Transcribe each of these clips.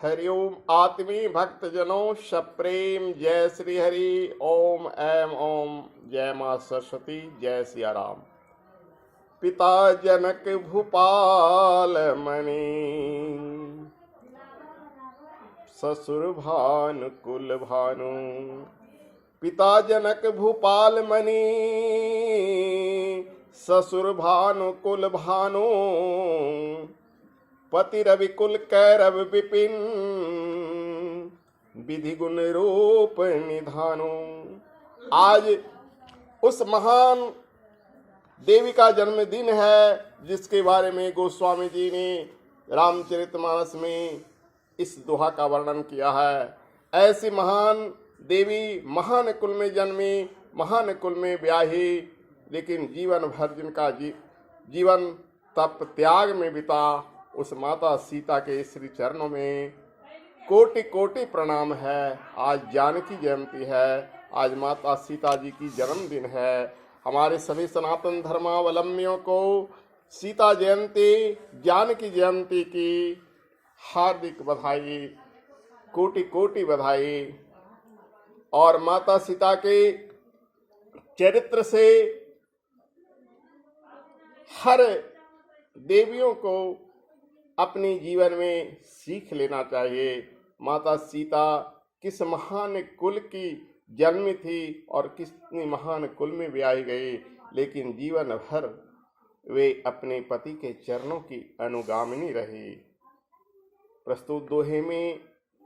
हरिओम आत्मी भक्तजनों सप्रेम जय श्री हरि ओम ऐम ओम जय मां सरस्वती जय सिया राम। पिता जनक भूपाल मणि ससुर भानु कुल भानु। पिता जनक भूपाल मणि ससुर भानु कुल भानु। पति रवि कुल कैरव विपिन विधि गुण रूप निधानो। आज उस महान देवी का जन्मदिन है जिसके बारे में गोस्वामी जी ने रामचरितमानस में इस दोहा का वर्णन किया है। ऐसी महान देवी महान कुल में जन्मी, महान कुल में ब्याही, लेकिन जीवन भर जिनका जीवन तप त्याग में बिता, उस माता सीता के श्री चरणों में कोटि कोटि प्रणाम है। आज जानकी जयंती है, आज माता सीता जी की जन्मदिन है। हमारे सभी सनातन धर्मावलंबियों को सीता जयंती, जानकी जयंती की हार्दिक बधाई, कोटि कोटि बधाई। और माता सीता के चरित्र से हर देवियों को अपने जीवन में सीख लेना चाहिए। माता सीता किस महान कुल की जन्मी थी और कितनी महान कुल में ब्याही गई, लेकिन जीवन भर वे अपने पति के चरणों की अनुगामिनी रही। प्रस्तुत दोहे में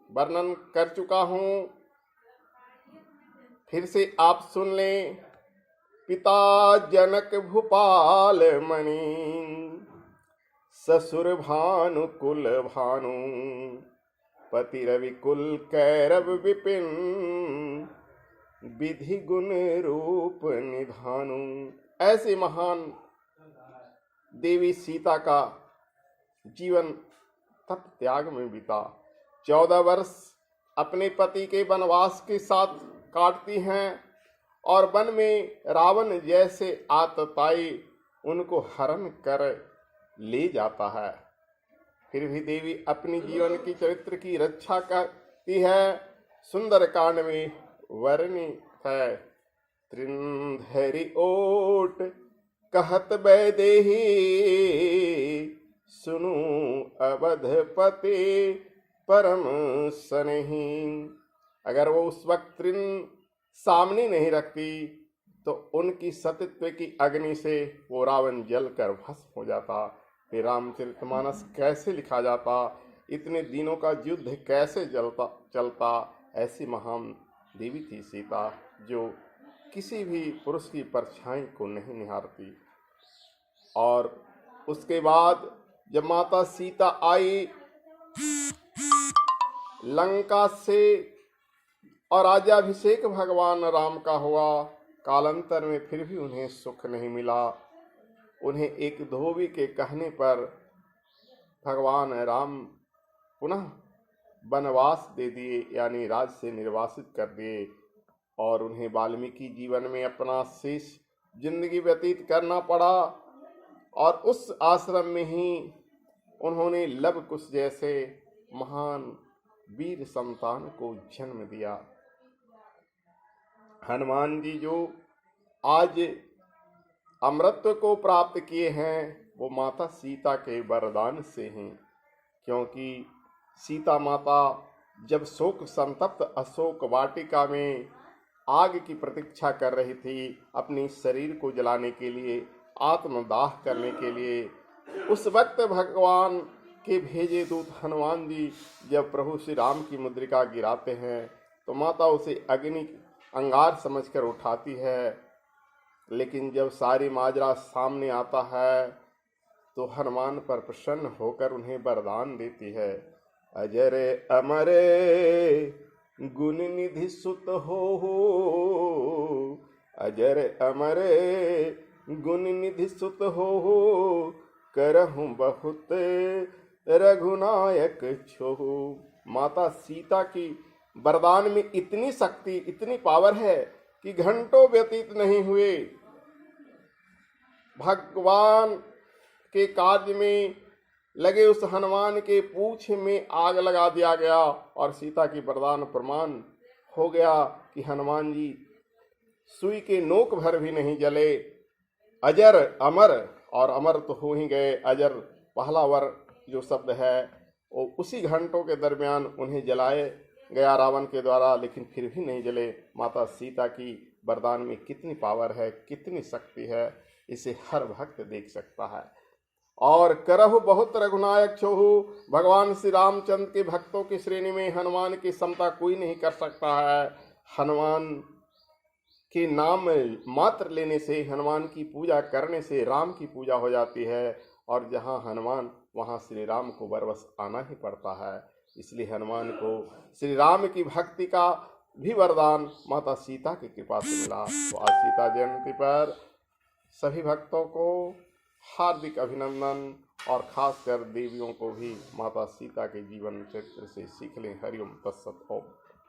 वर्णन कर चुका हूँ, फिर से आप सुन लें। पिता जनक भूपाल मणि ससुर भानु कुल भानु। पति रवि कुल कैरव विपिन विधि गुण रूप निधानु। ऐसे महान देवी सीता का जीवन तप त्याग में बीता। 14 वर्ष अपने पति के वनवास के साथ काटती हैं और वन में रावण जैसे आतताई उनको हरण कर ले जाता है। फिर भी देवी अपनी जीवन की चरित्र की रक्षा करती है। सुंदर कांड में वर्णित है। त्रिंधरि ओट कहत वैदेही सुनु अवधपते परम सनहि। अगर वो उस वक्त त्रिन सामने नहीं रखती तो उनकी सतीत्व की अग्नि से वो रावण जलकर भस्म हो जाता। फिर रामचरितमानस कैसे लिखा जाता, इतने दिनों का युद्ध कैसे चलता। ऐसी महान देवी थी सीता, जो किसी भी पुरुष की परछाई को नहीं निहारती। और उसके बाद जब माता सीता आई लंका से और राज्याभिषेक भगवान राम का हुआ, कालांतर में फिर भी उन्हें सुख नहीं मिला। उन्हें एक धोबी के कहने पर भगवान राम पुनः वनवास दे दिए, यानी राज से निर्वासित कर दिए। और उन्हें वाल्मीकि जीवन में अपना शेष जिंदगी व्यतीत करना पड़ा। और उस आश्रम में ही उन्होंने लव कुश जैसे महान वीर संतान को जन्म दिया। हनुमान जी जो आज अमृतत्व को प्राप्त किए हैं, वो माता सीता के वरदान से हैं। क्योंकि सीता माता जब शोक संतप्त अशोक वाटिका में आग की प्रतीक्षा कर रही थी, अपनी शरीर को जलाने के लिए, आत्मदाह करने के लिए, उस वक्त भगवान के भेजे दूत हनुमान जी जब प्रभु श्री राम की मुद्रिका गिराते हैं तो माता उसे अग्नि अंगार समझकर उठाती है। लेकिन जब सारी माजरा सामने आता है तो हनुमान पर प्रसन्न होकर उन्हें वरदान देती है। अजरे अमरे गुण निधि सुत हो, अजर अमरे गुण निधि सुत हो, करहूं बहुत रघुनायक छोहु। माता सीता की वरदान में इतनी शक्ति, इतनी पावर है कि घंटों व्यतीत नहीं हुए, भगवान के कार्य में लगे उस हनुमान के पूंछ में आग लगा दिया गया और सीता की वरदान प्रमाण हो गया कि हनुमान जी सुई के नोक भर भी नहीं जले। अजर अमर, और अमर तो हो ही गए। अजर पहला वर जो शब्द है वो उसी घंटों के दरमियान उन्हें जलाए गया रावण के द्वारा, लेकिन फिर भी नहीं जले। माता सीता की वरदान में कितनी पावर है, कितनी शक्ति है, इसे हर भक्त देख सकता है। और करहु बहुत रघुनायक छोहु, भगवान श्री रामचंद्र के भक्तों की श्रेणी में हनुमान की समता कोई नहीं कर सकता है। हनुमान के नाम मात्र लेने से, हनुमान की पूजा करने से राम की पूजा हो जाती है, और जहाँ हनुमान वहाँ श्री राम को बरबस आना ही पड़ता है। इसलिए हनुमान को श्री राम की भक्ति का भी वरदान माता सीता की कृपा से मिला। तो आज सीता जयंती पर सभी भक्तों को हार्दिक अभिनंदन, और खासकर देवियों को भी माता सीता के जीवन चरित्र से सीख लें। हरिओम तत्सत ओम।